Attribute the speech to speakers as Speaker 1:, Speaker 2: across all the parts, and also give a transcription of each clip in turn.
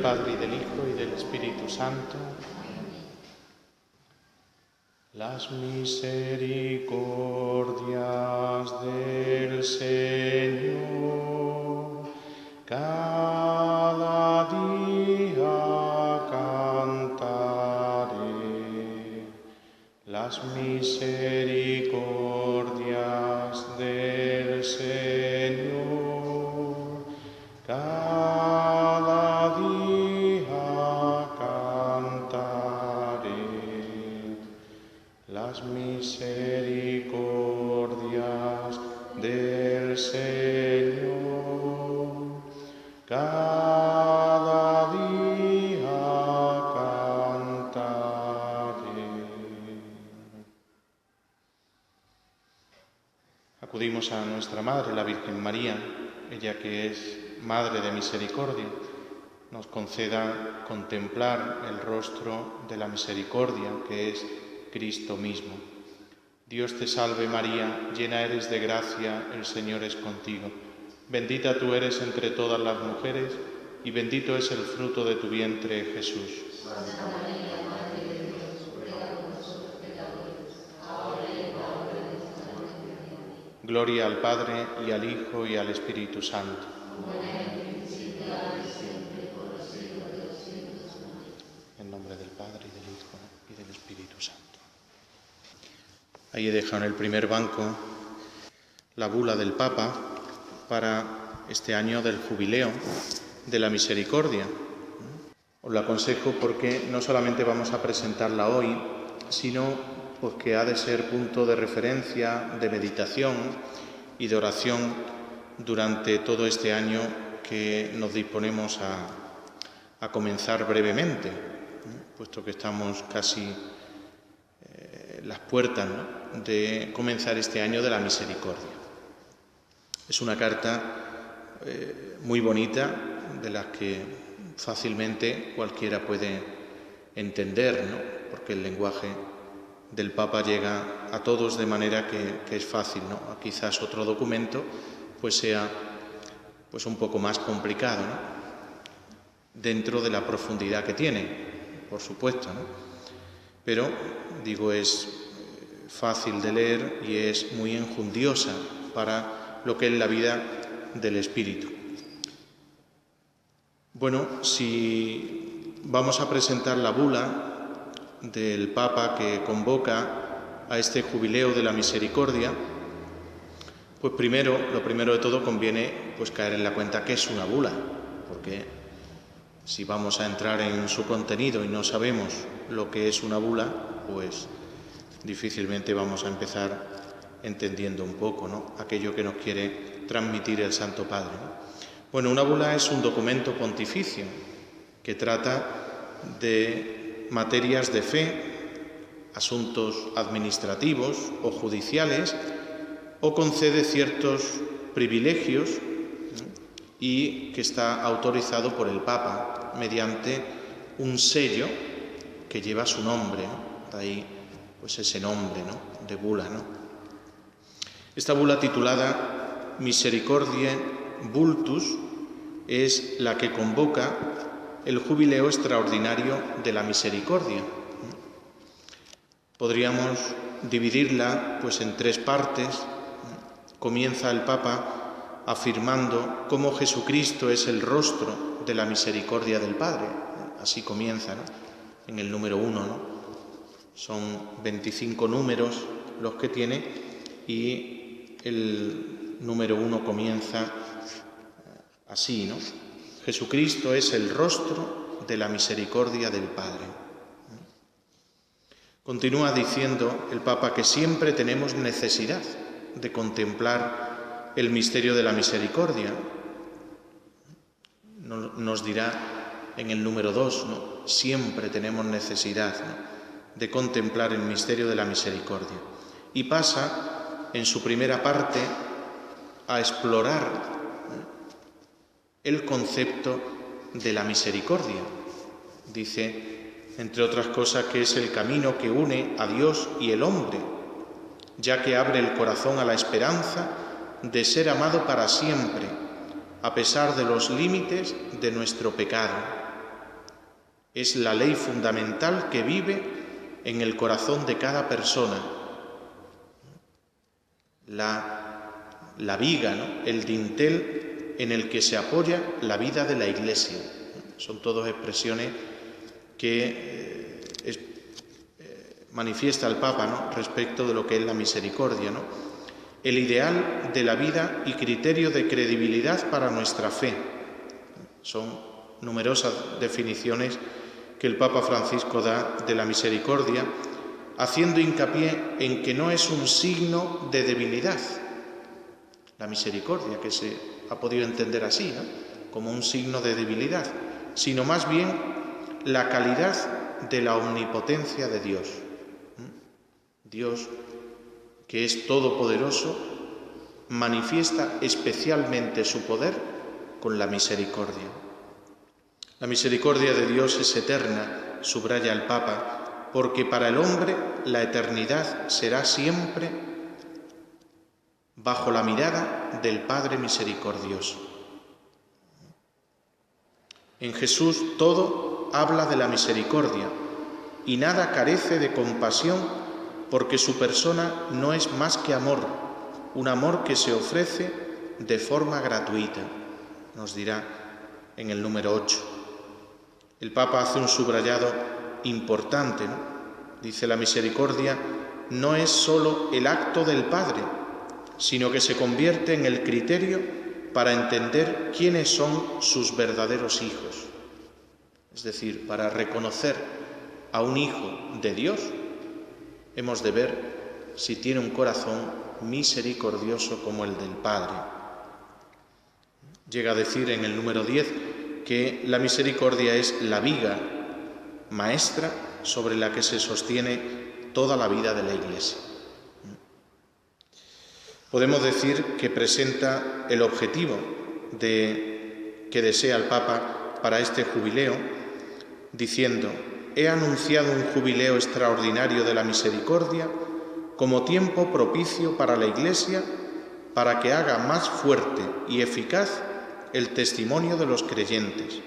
Speaker 1: Padre, y del Hijo, y del Espíritu Santo. Las misericordias del Señor cada día cantaré. Las misericordias del Señor cada día cantaré. Las misericordias del Señor cada día cantaré. Acudimos a nuestra Madre, la Virgen María, ella que es Madre de Misericordia, nos conceda contemplar el rostro de la misericordia, que es Cristo mismo. Dios te salve María, llena eres de gracia, el Señor es contigo. Bendita tú eres entre todas las mujeres, y bendito es el fruto de tu vientre, Jesús.
Speaker 2: Santa María, Madre de Dios, ruega por nosotros pecadores, ahora y en la hora de nuestra muerte. Amén.
Speaker 1: Gloria al Padre, y al Hijo, y al Espíritu Santo.
Speaker 2: Como era en el principio, ahora y siempre, por los siglos de los siglos. Amén.
Speaker 1: En nombre del Padre, y del Hijo, y del Espíritu Santo. Ahí he dejado en el primer banco la bula del Papa para este año del jubileo de la misericordia. Os lo aconsejo porque no solamente vamos a presentarla hoy, sino porque ha de ser punto de referencia, de meditación y de oración durante todo este año que nos disponemos a comenzar brevemente, puesto que estamos casi las puertas, ¿no?, de comenzar este año de la misericordia. Es una carta muy bonita, de las que fácilmente cualquiera puede entender, ¿no?, porque el lenguaje del Papa llega a todos de manera que es fácil, ¿no? Quizás otro documento pues sea pues un poco más complicado, ¿no?, dentro de la profundidad que tiene, por supuesto, ¿no? Pero, digo, es fácil de leer y es muy enjundiosa para lo que es la vida del Espíritu. Bueno, si vamos a presentar la bula del Papa que convoca a este jubileo de la misericordia, pues lo primero de todo conviene pues caer en la cuenta que es una bula, porque si vamos a entrar en su contenido y no sabemos lo que es una bula, pues difícilmente vamos a empezar entendiendo un poco, ¿no?, aquello que nos quiere transmitir el Santo Padre, ¿no? Bueno, una bula es un documento pontificio que trata de materias de fe, asuntos administrativos o judiciales, o concede ciertos privilegios, ¿no?, y que está autorizado por el Papa mediante un sello que lleva su nombre, ¿no? De ahí pues ese nombre, ¿no?, de bula, ¿no? Esta bula titulada Misericordiae Vultus es la que convoca el jubileo extraordinario de la misericordia. Podríamos dividirla pues en tres partes. Comienza el Papa afirmando cómo Jesucristo es el rostro de la misericordia del Padre. Así comienza, ¿no?, en el número 1, ¿no? Son 25 números los que tiene y el número 1 comienza así, ¿no? Jesucristo es el rostro de la misericordia del Padre. Continúa diciendo el Papa que siempre tenemos necesidad de contemplar el misterio de la misericordia. Nos dirá en el número 2, ¿no?, siempre tenemos necesidad, ¿no?, de contemplar el misterio de la misericordia. Y pasa, en su primera parte, a explorar el concepto de la misericordia. Dice, entre otras cosas, que es el camino que une a Dios y el hombre, ya que abre el corazón a la esperanza de ser amado para siempre, a pesar de los límites de nuestro pecado. Es la ley fundamental que vive en el corazón de cada persona. La viga, ¿no? El dintel en el que se apoya la vida de la Iglesia. Son todas expresiones que manifiesta el Papa, ¿no?, respecto de lo que es la misericordia, ¿no? El ideal de la vida y criterio de credibilidad para nuestra fe. Son numerosas definiciones que el Papa Francisco da de la misericordia, haciendo hincapié en que no es un signo de debilidad. La misericordia, que se ha podido entender así, ¿no?, como un signo de debilidad, sino más bien la calidad de la omnipotencia de Dios. Dios, que es todopoderoso, manifiesta especialmente su poder con la misericordia. La misericordia de Dios es eterna, subraya el Papa, porque para el hombre la eternidad será siempre bajo la mirada del Padre misericordioso. En Jesús todo habla de la misericordia y nada carece de compasión, porque su persona no es más que amor, un amor que se ofrece de forma gratuita, nos dirá en el número 8. El Papa hace un subrayado importante, ¿no? Dice: la misericordia no es solo el acto del Padre, sino que se convierte en el criterio para entender quiénes son sus verdaderos hijos. Es decir, para reconocer a un hijo de Dios, hemos de ver si tiene un corazón misericordioso como el del Padre. Llega a decir en el número 10 que la misericordia es la viga maestra sobre la que se sostiene toda la vida de la Iglesia. Podemos decir que presenta el objetivo que desea el Papa para este jubileo, diciendo: he anunciado un jubileo extraordinario de la misericordia como tiempo propicio para la Iglesia, para que haga más fuerte y eficaz el testimonio de los creyentes,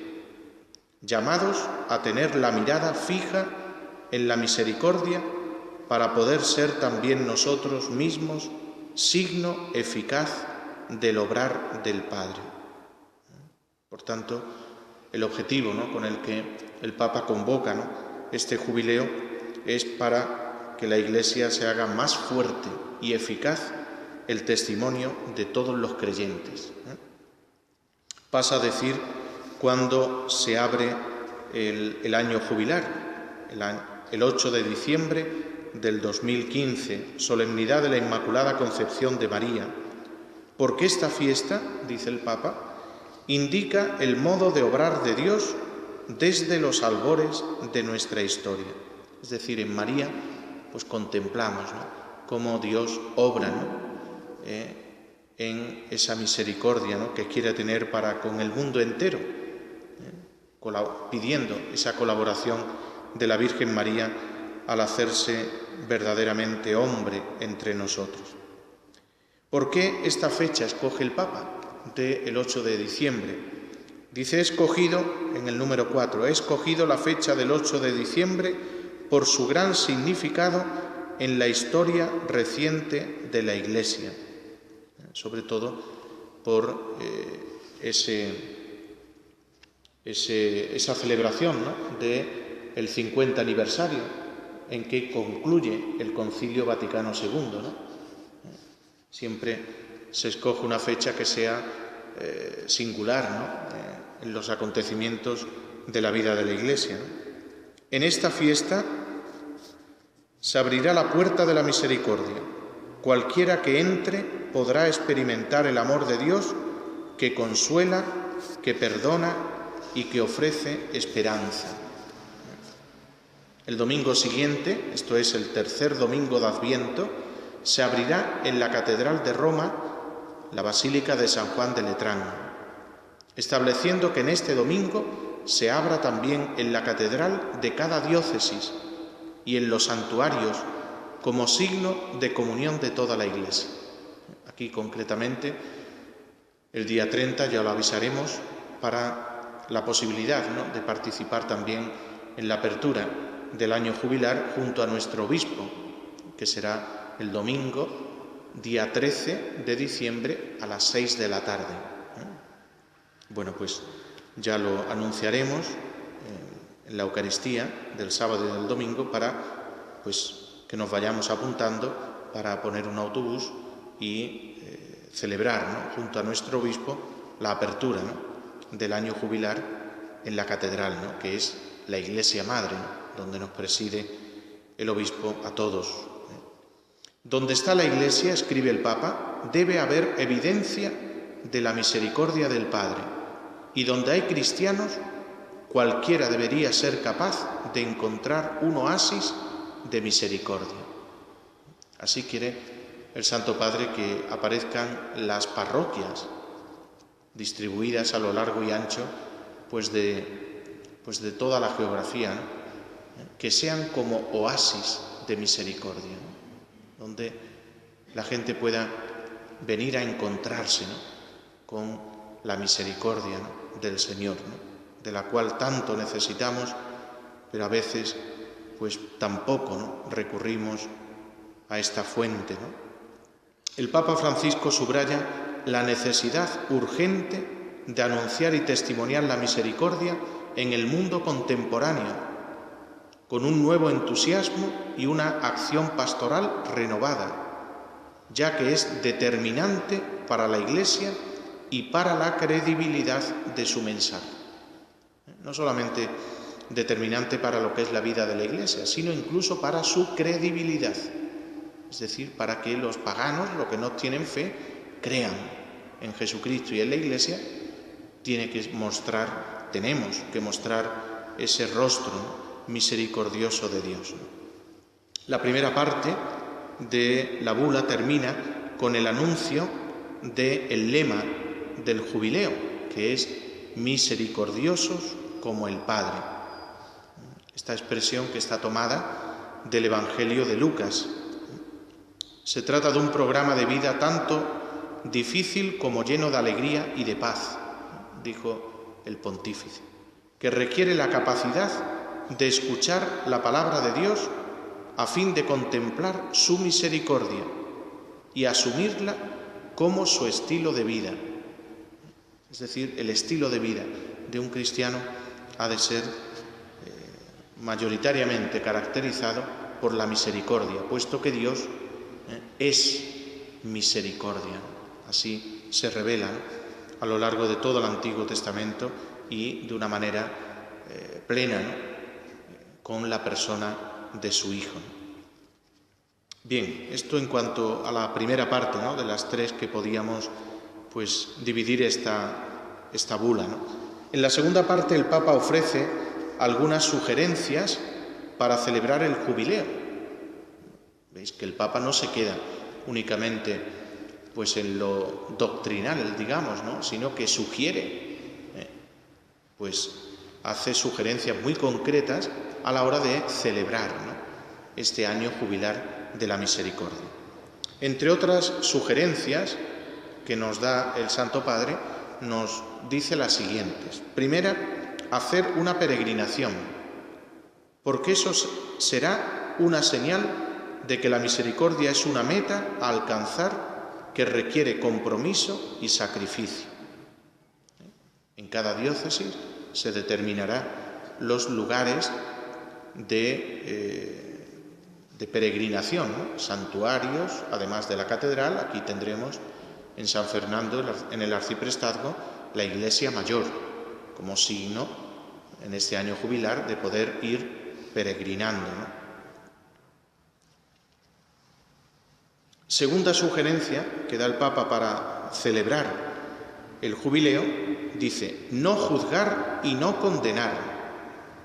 Speaker 1: llamados a tener la mirada fija en la misericordia para poder ser también nosotros mismos signo eficaz del obrar del Padre. Por tanto, el objetivo, ¿no?, con el que el Papa convoca, ¿no?, este jubileo es para que la Iglesia se haga más fuerte y eficaz el testimonio de todos los creyentes. Pasa a decir cuando se abre el año jubilar, el 8 de diciembre del 2015, solemnidad de la Inmaculada Concepción de María, porque esta fiesta, dice el Papa, indica el modo de obrar de Dios desde los albores de nuestra historia. Es decir, en María pues contemplamos, ¿no?, cómo Dios obra, ¿no?, en esa misericordia, ¿no?, que quiere tener para con el mundo entero, pidiendo esa colaboración de la Virgen María al hacerse verdaderamente hombre entre nosotros. ¿Por qué esta fecha escoge el Papa del 8 de diciembre? Dice: he escogido, en el número 4, he escogido la fecha del 8 de diciembre por su gran significado en la historia reciente de la Iglesia, sobre todo por esa celebración, ¿no?, del 50 aniversario en que concluye el Concilio Vaticano II, ¿no? Siempre se escoge una fecha que sea singular, ¿no?, en los acontecimientos de la vida de la Iglesia, ¿no? En esta fiesta se abrirá la puerta de la misericordia. Cualquiera que entre podrá experimentar el amor de Dios que consuela, que perdona y que ofrece esperanza. El domingo siguiente, esto es el tercer domingo de Adviento, se abrirá en la Catedral de Roma la Basílica de San Juan de Letrán, estableciendo que en este domingo se abra también en la catedral de cada diócesis y en los santuarios como signo de comunión de toda la Iglesia. Aquí concretamente, el día 30, ya lo avisaremos, para la posibilidad, ¿no?, de participar también en la apertura del año jubilar junto a nuestro obispo, que será el domingo, día 13 de diciembre a las 6 de la tarde. Bueno, pues ya lo anunciaremos en la Eucaristía del sábado y del domingo para pues, que nos vayamos apuntando para poner un autobús y celebrar, ¿no?, junto a nuestro obispo la apertura, ¿no?, del año jubilar en la catedral, ¿no?, que es la Iglesia Madre, ¿no?, donde nos preside el obispo a todos. Donde está la Iglesia, escribe el Papa, debe haber evidencia de la misericordia del Padre, y donde hay cristianos, cualquiera debería ser capaz de encontrar un oasis de misericordia. Así quiere el Santo Padre que aparezcan las parroquias distribuidas a lo largo y ancho pues de toda la geografía, ¿no?, que sean como oasis de misericordia, ¿no?, donde la gente pueda venir a encontrarse, ¿no?, con la misericordia, ¿no?, del Señor, ¿no?, de la cual tanto necesitamos, pero a veces pues tampoco, ¿no?, recurrimos a esta fuente, ¿no? El Papa Francisco subraya la necesidad urgente de anunciar y testimoniar la misericordia en el mundo contemporáneo, con un nuevo entusiasmo y una acción pastoral renovada, ya que es determinante para la Iglesia y para la credibilidad de su mensaje. No solamente determinante para lo que es la vida de la Iglesia, sino incluso para su credibilidad. Es decir, para que los paganos, los que no tienen fe, crean en Jesucristo y en la Iglesia, tenemos que mostrar ese rostro, ¿no?, misericordioso de Dios, ¿no? La primera parte de la bula termina con el anuncio del lema del jubileo, que es misericordiosos como el Padre. Esta expresión que está tomada del Evangelio de Lucas. Se trata de un programa de vida tanto difícil como lleno de alegría y de paz, dijo el pontífice, que requiere la capacidad de escuchar la palabra de Dios a fin de contemplar su misericordia y asumirla como su estilo de vida. Es decir, el estilo de vida de un cristiano ha de ser mayoritariamente caracterizado por la misericordia, puesto que Dios es misericordia. Así se revela, ¿no?, a lo largo de todo el Antiguo Testamento y de una manera plena, ¿no?, con la persona de su Hijo. Bien, esto en cuanto a la primera parte, ¿no?, de las tres que podíamos pues dividir esta bula, ¿no? En la segunda parte el Papa ofrece algunas sugerencias para celebrar el jubileo. Veis que el Papa no se queda únicamente pues en lo doctrinal, digamos, ¿no?, sino que sugiere, pues hace sugerencias muy concretas a la hora de celebrar, ¿no?, este año jubilar de la misericordia. Entre otras sugerencias que nos da el Santo Padre, nos dice las siguientes. Primera, hacer una peregrinación, porque eso será una señal de que la misericordia es una meta a alcanzar que requiere compromiso y sacrificio. En cada diócesis se determinará los lugares de peregrinación, ¿no?, santuarios, además de la catedral. Aquí tendremos en San Fernando, en el arciprestazgo, la iglesia mayor, como signo en este año jubilar de poder ir peregrinando, ¿no? Segunda sugerencia que da el Papa para celebrar el jubileo, dice: no juzgar y no condenar,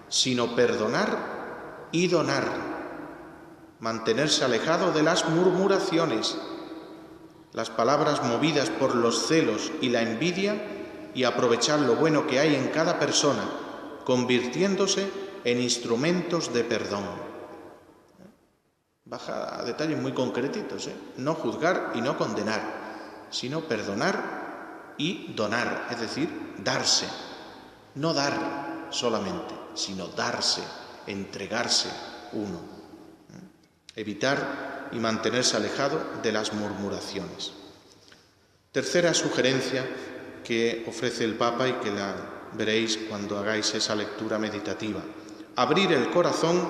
Speaker 1: sino perdonar y donar, mantenerse alejado de las murmuraciones, las palabras movidas por los celos y la envidia, y aprovechar lo bueno que hay en cada persona, convirtiéndose en instrumentos de perdón. Baja a detalles muy concretitos, No juzgar y no condenar, sino perdonar y donar, es decir, darse. No dar solamente, sino darse entregarse uno. Evitar y mantenerse alejado de las murmuraciones. Tercera sugerencia que ofrece el Papa y que la veréis cuando hagáis esa lectura meditativa. Abrir el corazón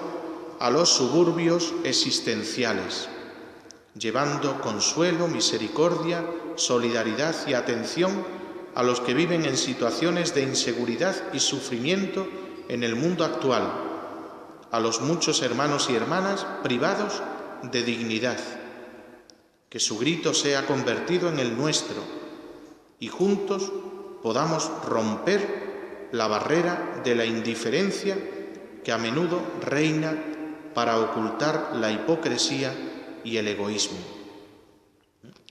Speaker 1: a los suburbios existenciales, llevando consuelo, misericordia, solidaridad y atención a los que viven en situaciones de inseguridad y sufrimiento en el mundo actual, a los muchos hermanos y hermanas privados de dignidad. Que su grito sea convertido en el nuestro y juntos podamos romper la barrera de la indiferencia que a menudo reina para ocultar la hipocresía y el egoísmo.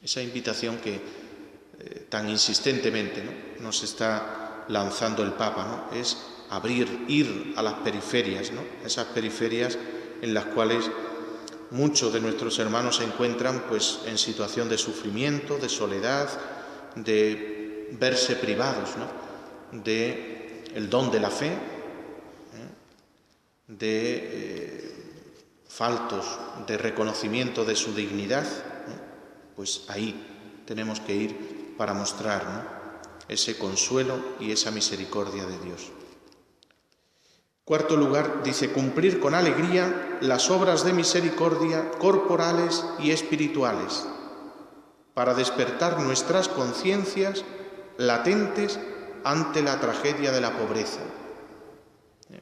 Speaker 1: Esa invitación que tan insistentemente nos está lanzando el Papa, es ir a las periferias, esas periferias en las cuales muchos de nuestros hermanos se encuentran pues en situación de sufrimiento, de soledad, de verse privados, de el don de la fe, de faltos de reconocimiento de su dignidad, pues ahí tenemos que ir para mostrar ese consuelo y esa misericordia de Dios. Cuarto lugar, dice, cumplir con alegría las obras de misericordia corporales y espirituales, para despertar nuestras conciencias latentes ante la tragedia de la pobreza,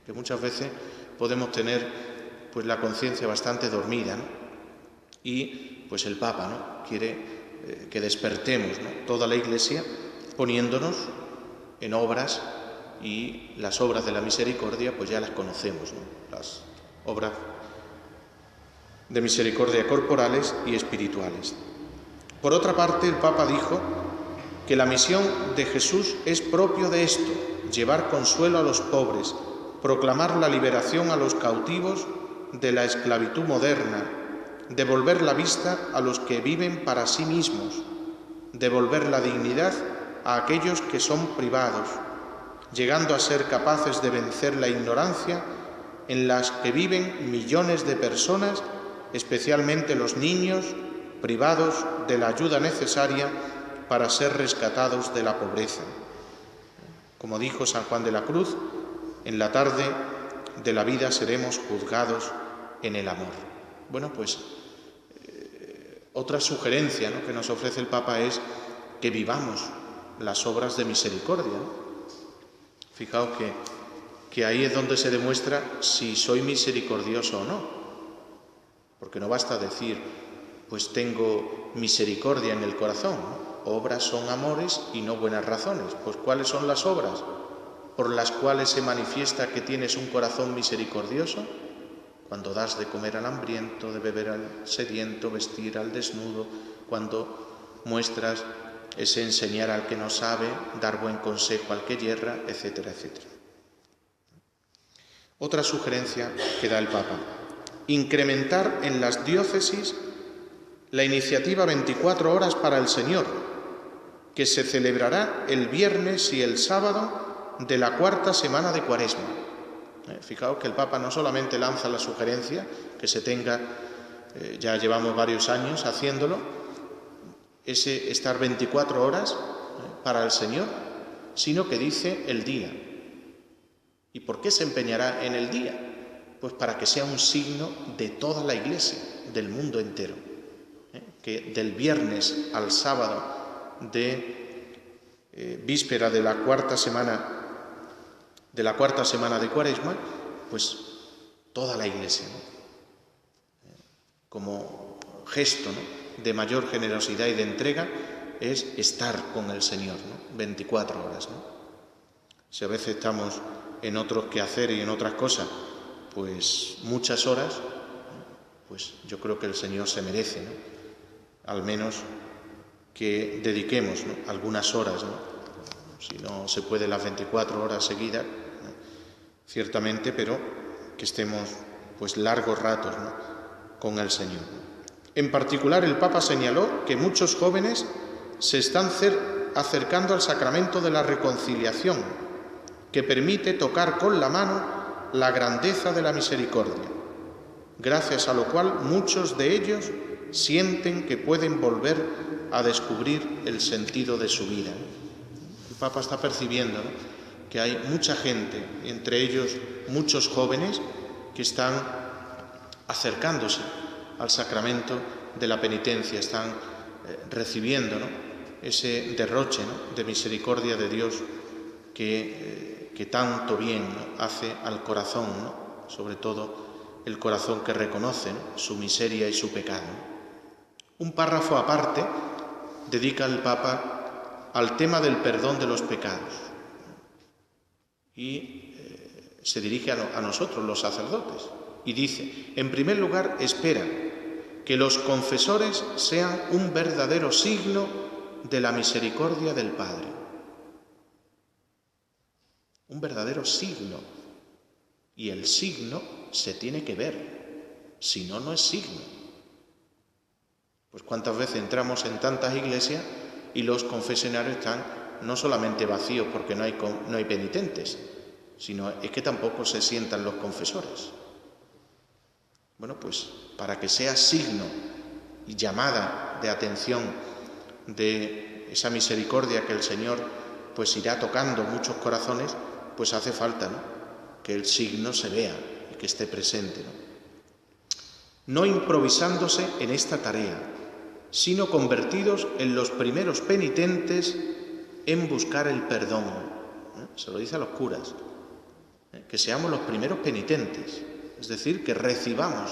Speaker 1: que muchas veces podemos tener pues la conciencia bastante dormida, y pues el Papa quiere que despertemos, toda la Iglesia, poniéndonos en obras, y las obras de la misericordia pues ya las conocemos, las obras de misericordia corporales y espirituales. Por otra parte, el Papa dijo que la misión de Jesús es propio de esto, llevar consuelo a los pobres, proclamar la liberación a los cautivos de la esclavitud moderna, devolver la vista a los que viven para sí mismos, devolver la dignidad a aquellos que son privados, llegando a ser capaces de vencer la ignorancia en las que viven millones de personas, especialmente los niños, privados de la ayuda necesaria para ser rescatados de la pobreza. Como dijo San Juan de la Cruz, en la tarde de la vida seremos juzgados en el amor. Bueno, pues otra sugerencia que nos ofrece el Papa es que vivamos las obras de misericordia. Fijaos que ahí es donde se demuestra si soy misericordioso o no. Porque no basta decir, pues tengo misericordia en el corazón. Obras son amores y no buenas razones. Pues ¿cuáles son las obras por las cuales se manifiesta que tienes un corazón misericordioso? Cuando das de comer al hambriento, de beber al sediento, vestir al desnudo, cuando muestras ese enseñar al que no sabe, dar buen consejo al que yerra, etcétera, etcétera. Otra sugerencia que da el Papa: incrementar en las diócesis la iniciativa 24 horas para el Señor, que se celebrará el viernes y el sábado de la cuarta semana de Cuaresma. Fijaos que el Papa no solamente lanza la sugerencia, que se tenga, ya llevamos varios años haciéndolo, ese estar 24 horas para el Señor, sino que dice el día. ¿Y por qué se empeñará en el día? Pues para que sea un signo de toda la Iglesia, del mundo entero. Que del viernes al sábado de víspera de la cuarta semana de Cuaresma, pues toda la Iglesia, como gesto de mayor generosidad y de entrega, es estar con el Señor, 24 horas. Si a veces estamos en otros quehaceres y en otras cosas, pues muchas horas, pues yo creo que el Señor se merece, al menos que dediquemos algunas horas, si no se puede las 24 horas seguidas, ciertamente, pero que estemos pues largos ratos con el Señor. En particular, el Papa señaló que muchos jóvenes se están acercando al sacramento de la reconciliación, que permite tocar con la mano la grandeza de la misericordia, gracias a lo cual muchos de ellos sienten que pueden volver a descubrir el sentido de su vida. El Papa está percibiendo, ¿no?, que hay mucha gente, entre ellos muchos jóvenes, que están acercándose al sacramento de la penitencia, están recibiendo, ¿no?, ese derroche, ¿no?, de misericordia de Dios que tanto bien, ¿no?, hace al corazón, ¿no?, sobre todo el corazón que reconoce, ¿no?, su miseria y su pecado. Un párrafo aparte dedica el Papa al tema del perdón de los pecados y se dirige a nosotros, los sacerdotes, y dice: en primer lugar, espera que los confesores sean un verdadero signo de la misericordia del Padre. Un verdadero signo. Y el signo se tiene que ver, si no, no es signo. Pues cuántas veces entramos en tantas iglesias y los confesionarios están no solamente vacíos porque no hay penitentes, sino es que tampoco se sientan los confesores. Bueno, pues para que sea signo y llamada de atención de esa misericordia que el Señor pues irá tocando muchos corazones, pues hace falta, ¿no?, que el signo se vea y que esté presente, ¿no? No improvisándose en esta tarea, sino convertidos en los primeros penitentes en buscar el perdón. Se lo dice a los curas, que seamos los primeros penitentes, es decir, que recibamos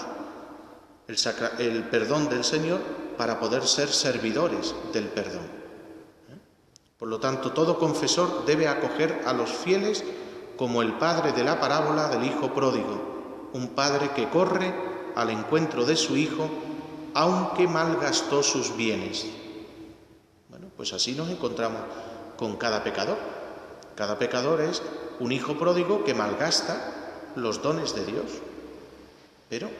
Speaker 1: el perdón del Señor para poder ser servidores del perdón. Por lo tanto, todo confesor debe acoger a los fieles como el padre de la parábola del hijo pródigo, un padre que corre al encuentro de su hijo aunque malgastó sus bienes. Bueno, pues así nos encontramos con cada pecador. Cada pecador es un hijo pródigo que malgasta los dones de Dios, pero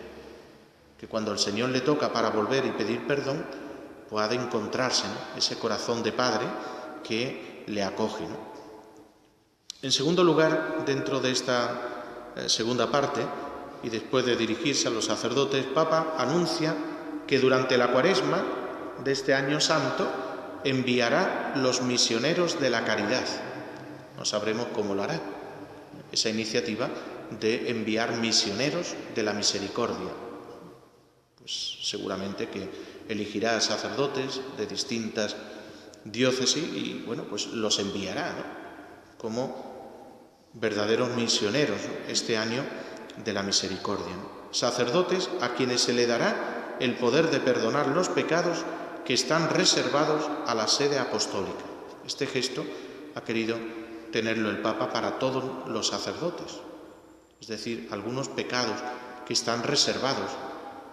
Speaker 1: que cuando el Señor le toca para volver y pedir perdón, pues ha de encontrarse, ¿no?, ese corazón de padre que le acoge, ¿no? En segundo lugar, dentro de esta segunda parte, y después de dirigirse a los sacerdotes, el Papa anuncia que durante la Cuaresma de este año santo enviará los misioneros de la caridad. No sabremos cómo lo hará, esa iniciativa de enviar misioneros de la misericordia. Pues seguramente que elegirá sacerdotes de distintas diócesis y, bueno, pues los enviará, ¿no?, como verdaderos misioneros, ¿no?, este año de la misericordia, ¿no? Sacerdotes a quienes se le dará el poder de perdonar los pecados que están reservados a la sede apostólica. Este gesto ha querido tenerlo el Papa para todos los sacerdotes, es decir, algunos pecados que están reservados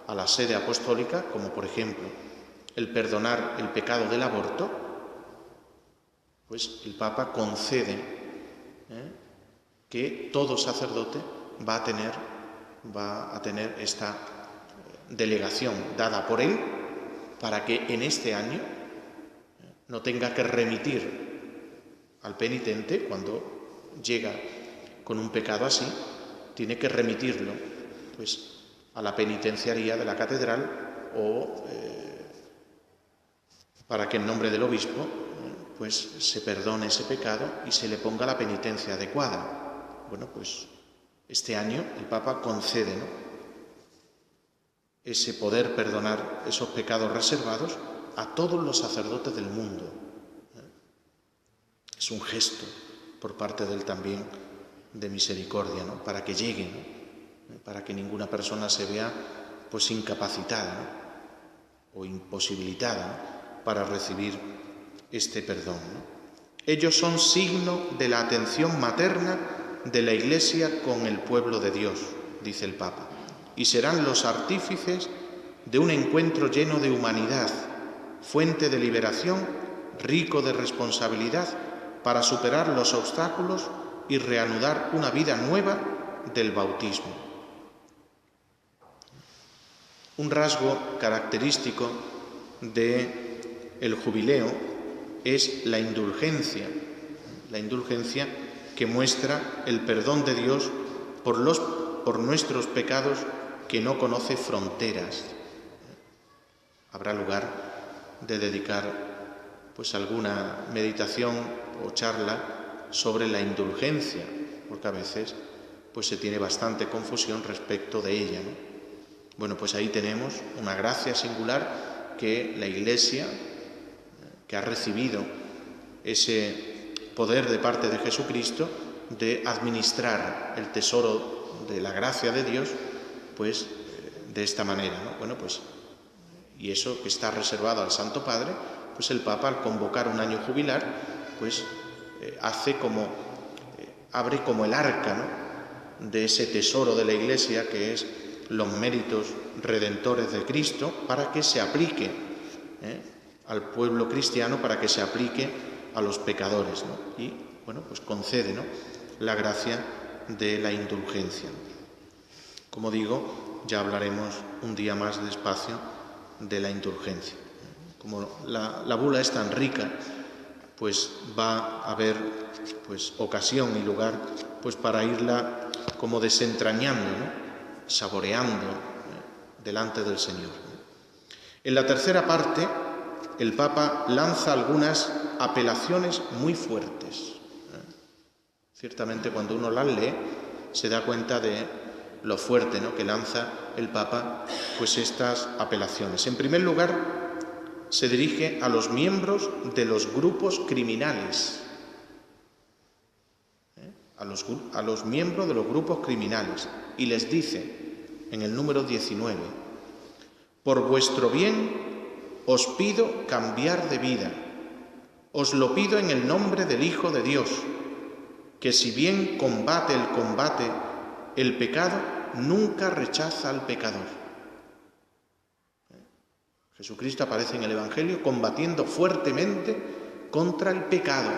Speaker 1: a la sede apostólica, como por ejemplo el perdonar el pecado del aborto, pues el Papa concede que todo sacerdote va a tener esta delegación dada por él para que en este año no tenga que remitir al penitente cuando llega con un pecado así, tiene que remitirlo pues a la penitenciaría de la catedral o para que en nombre del obispo pues se perdone ese pecado y se le ponga la penitencia adecuada. Bueno, pues este año el Papa concede, ¿no?, ese poder perdonar esos pecados reservados a todos los sacerdotes del mundo. Es un gesto por parte de él también de misericordia, ¿no?, para que llegue, ¿no?, para que ninguna persona se vea pues incapacitada, ¿no?, o imposibilitada, ¿no?, para recibir este perdón, ¿no? Ellos son signo de la atención materna de la Iglesia con el pueblo de Dios, dice el Papa, y serán los artífices de un encuentro lleno de humanidad, fuente de liberación, rico de responsabilidad, para superar los obstáculos y reanudar una vida nueva del bautismo. Un rasgo característico del jubileo es la indulgencia que muestra el perdón de Dios por nuestros pecados, que no conoce fronteras. Habrá lugar de dedicar pues alguna meditación o charla sobre la indulgencia, porque a veces pues se tiene bastante confusión respecto de ella, ¿no? Bueno, pues ahí tenemos una gracia singular que la Iglesia, que ha recibido ese poder de parte de Jesucristo de administrar el tesoro de la gracia de Dios, pues de esta manera, ¿no? Bueno, pues, y eso que está reservado al Santo Padre, pues el Papa, al convocar un año jubilar, pues abre como el arca, ¿no?, de ese tesoro de la Iglesia, que es los méritos redentores de Cristo, para que se aplique al pueblo cristiano, para que se aplique a los pecadores, ¿no? Y, bueno, pues concede, ¿no?, la gracia de la indulgencia. Como digo, ya hablaremos un día más despacio de la indulgencia. Como la bula es tan rica, pues va a haber pues ocasión y lugar pues para irla como desentrañando, ¿no?, saboreando delante del Señor. En la tercera parte, el Papa lanza algunas apelaciones muy fuertes. Ciertamente, cuando uno las lee, se da cuenta de lo fuerte, ¿no?, que lanza el Papa pues estas apelaciones. En primer lugar, se dirige a los miembros de los grupos criminales. A los miembros de los grupos criminales, y les dice en el número 19: por vuestro bien os pido cambiar de vida, os lo pido en el nombre del Hijo de Dios, que si bien combate el pecado, nunca rechaza al pecador. Jesucristo aparece en el Evangelio combatiendo fuertemente contra el pecado,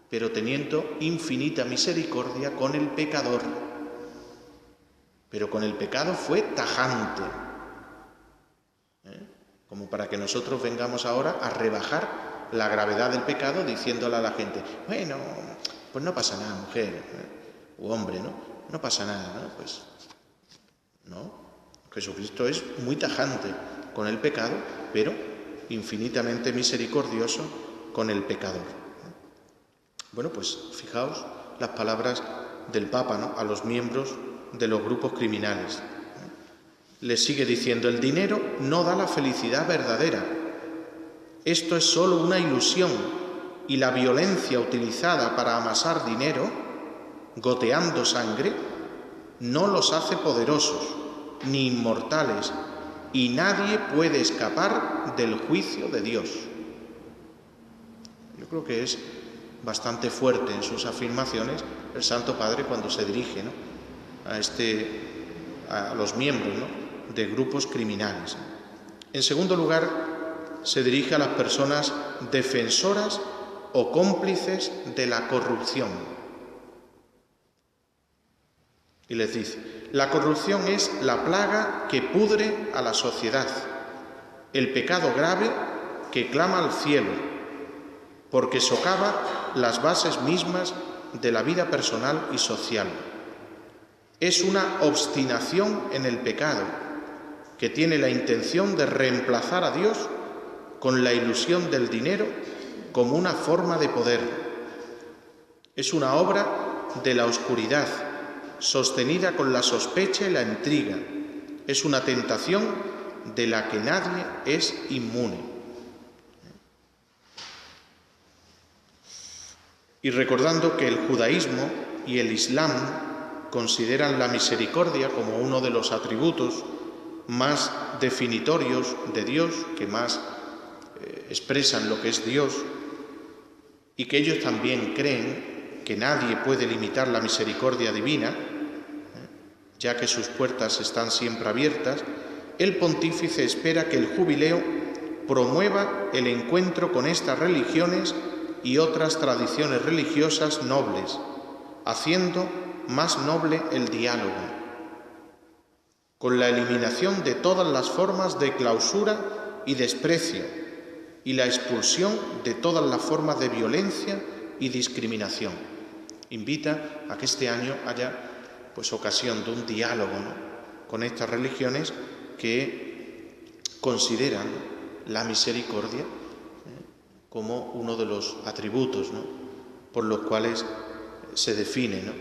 Speaker 1: pero teniendo infinita misericordia con el pecador. Pero con el pecado fue tajante, como para que nosotros vengamos ahora a rebajar la gravedad del pecado diciéndole a la gente: bueno, pues no pasa nada, mujer u hombre, no pasa nada, ¿no? Pues no, Jesucristo es muy tajante con el pecado, pero infinitamente misericordioso con el pecador. Bueno, pues fijaos las palabras del Papa, ¿no?, a los miembros de los grupos criminales. Les sigue diciendo: el dinero no da la felicidad verdadera. Esto es solo una ilusión, y la violencia utilizada para amasar dinero, goteando sangre, no los hace poderosos ni inmortales, y nadie puede escapar del juicio de Dios. Yo creo que es bastante fuerte en sus afirmaciones el Santo Padre cuando se dirige, ¿no?, a los miembros, ¿no?, de grupos criminales. En segundo lugar, se dirige a las personas defensoras o cómplices de la corrupción. Y les dice: la corrupción es la plaga que pudre a la sociedad, el pecado grave que clama al cielo, porque socava las bases mismas de la vida personal y social. Es una obstinación en el pecado que tiene la intención de reemplazar a Dios con la ilusión del dinero como una forma de poder. Es una obra de la oscuridad, sostenida con la sospecha y la intriga. Es una tentación de la que nadie es inmune. Y recordando que el judaísmo y el islam consideran la misericordia como uno de los atributos más definitorios de Dios, que más expresan lo que es Dios, y que ellos también creen que nadie puede limitar la misericordia divina, ya que sus puertas están siempre abiertas, el pontífice espera que el jubileo promueva el encuentro con estas religiones y otras tradiciones religiosas nobles, haciendo más noble el diálogo, con la eliminación de todas las formas de clausura y desprecio y la expulsión de todas las formas de violencia y discriminación. Invita a que este año haya pues ocasión de un diálogo, ¿no?, con estas religiones que consideran la misericordia como uno de los atributos, ¿no?, por los cuales se define, ¿no?,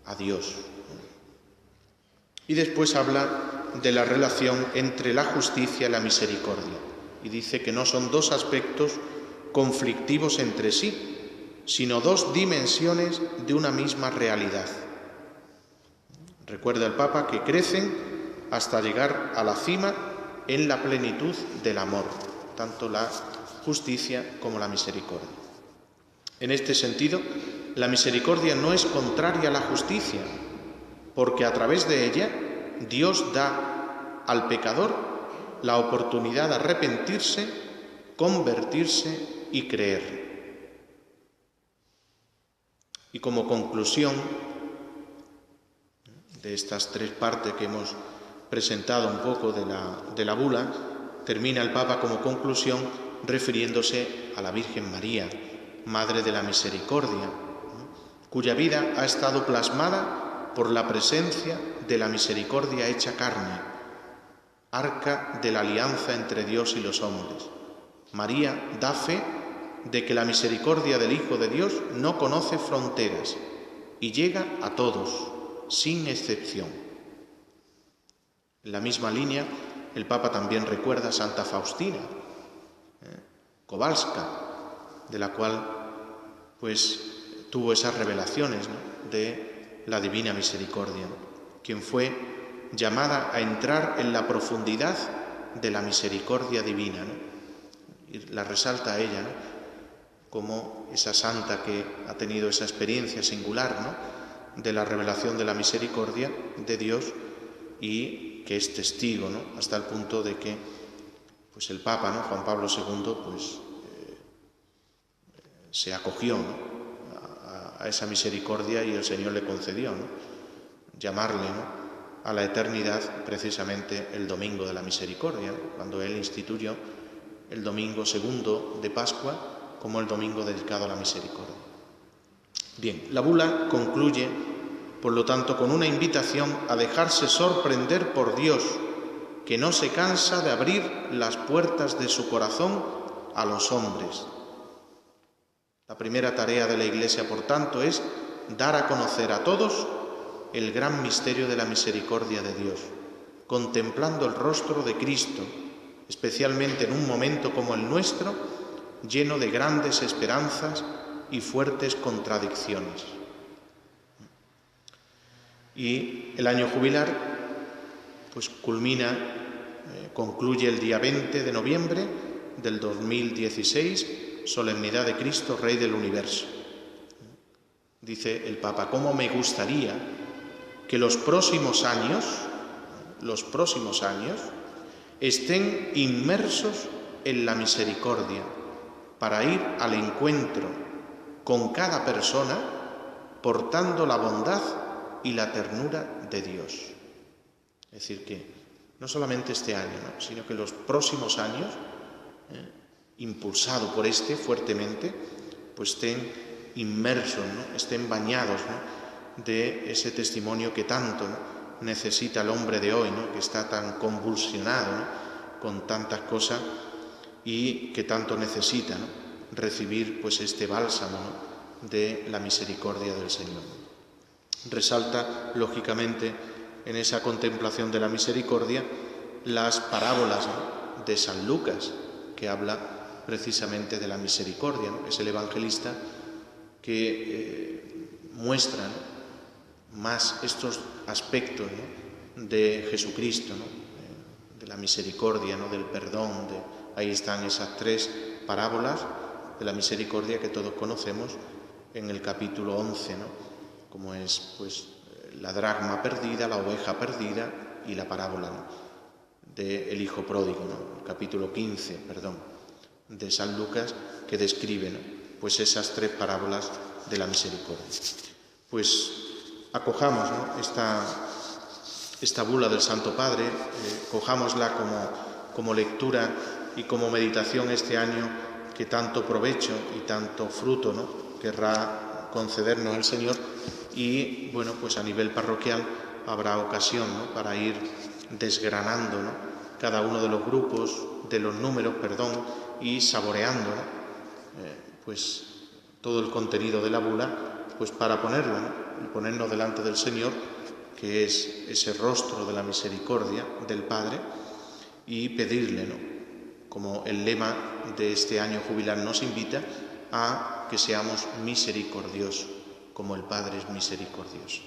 Speaker 1: a Dios. Y después habla de la relación entre la justicia y la misericordia, y dice que no son dos aspectos conflictivos entre sí, sino dos dimensiones de una misma realidad. Recuerda el Papa que crecen hasta llegar a la cima en la plenitud del amor, tanto la justicia como la misericordia. En este sentido, la misericordia no es contraria a la justicia, porque a través de ella Dios da al pecador la oportunidad de arrepentirse, convertirse y creer. Y como conclusión de estas tres partes que hemos presentado un poco de la bula, termina el Papa como conclusión refiriéndose a la Virgen María, Madre de la Misericordia, cuya vida ha estado plasmada por la presencia de la misericordia hecha carne, arca de la alianza entre Dios y los hombres. María da fe de que la misericordia del Hijo de Dios no conoce fronteras y llega a todos, sin excepción. En la misma línea, el Papa también recuerda a Santa Faustina Kowalska, de la cual pues tuvo esas revelaciones, ¿no?, de la divina misericordia, ¿no?, quien fue llamada a entrar en la profundidad de la misericordia divina, ¿no?, y la resalta a ella, ¿no?, como esa santa que ha tenido esa experiencia singular, ¿no?, de la revelación de la misericordia de Dios y que es testigo, ¿no?, hasta el punto de que pues el Papa, ¿no?, Juan Pablo II, pues se acogió, ¿no?, a esa misericordia y el Señor le concedió, ¿no?, llamarle, ¿no?, a la eternidad precisamente el Domingo de la Misericordia, ¿no?, cuando él instituyó el domingo segundo de Pascua como el domingo dedicado a la misericordia. Bien, la bula concluye, por lo tanto, con una invitación a dejarse sorprender por Dios, que no se cansa de abrir las puertas de su corazón a los hombres. La primera tarea de la Iglesia, por tanto, es dar a conocer a todos el gran misterio de la misericordia de Dios, contemplando el rostro de Cristo, especialmente en un momento como el nuestro, lleno de grandes esperanzas y fuertes contradicciones. Y el año jubilar pues concluye el día 20 de noviembre del 2016, Solemnidad de Cristo, Rey del Universo. Dice el Papa: ¿cómo me gustaría que los próximos años estén inmersos en la misericordia, para ir al encuentro con cada persona, portando la bondad y la ternura de Dios? Es decir, que no solamente este año, ¿no?, sino que los próximos años, impulsado por fuertemente, pues estén inmersos, ¿no?, estén bañados, ¿no?, de ese testimonio que tanto, ¿no?, necesita el hombre de hoy, ¿no?, que está tan convulsionado, ¿no?, con tantas cosas, y que tanto necesita, ¿no?, recibir pues este bálsamo, ¿no?, de la misericordia del Señor. Resalta, lógicamente, en esa contemplación de la misericordia, las parábolas, ¿no?, de San Lucas, que habla precisamente de la misericordia, ¿no?, es el evangelista que muestra, ¿no?, más estos aspectos, ¿no?, de Jesucristo, ¿no?, de la misericordia, ¿no?, del perdón. Ahí están esas tres parábolas de la misericordia que todos conocemos en el capítulo 11, ¿no?, como es pues la dracma perdida, la oveja perdida y la parábola, ¿no?, del hijo pródigo, ¿no?, el capítulo 15, de San Lucas, que describe, ¿no?, pues esas tres parábolas de la misericordia. Pues acojamos, ¿no?, esta bula del Santo Padre, cojámosla como lectura y como meditación este año, que tanto provecho y tanto fruto, ¿no?, querrá concedernos el Señor, y bueno, pues a nivel parroquial habrá ocasión, ¿no?, para ir desgranando, ¿no?, cada uno de los grupos, de los números, y saboreando, ¿no?, pues todo el contenido de la bula, pues para ponerlo, ¿no?, y ponernos delante del Señor, que es ese rostro de la misericordia del Padre, y pedirle, ¿no?, como el lema de este año jubilar nos invita, a que seamos misericordiosos, como el Padre es misericordioso.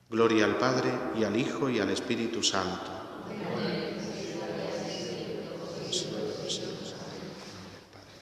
Speaker 1: Gloria al Padre, y al Hijo, y al Espíritu Santo.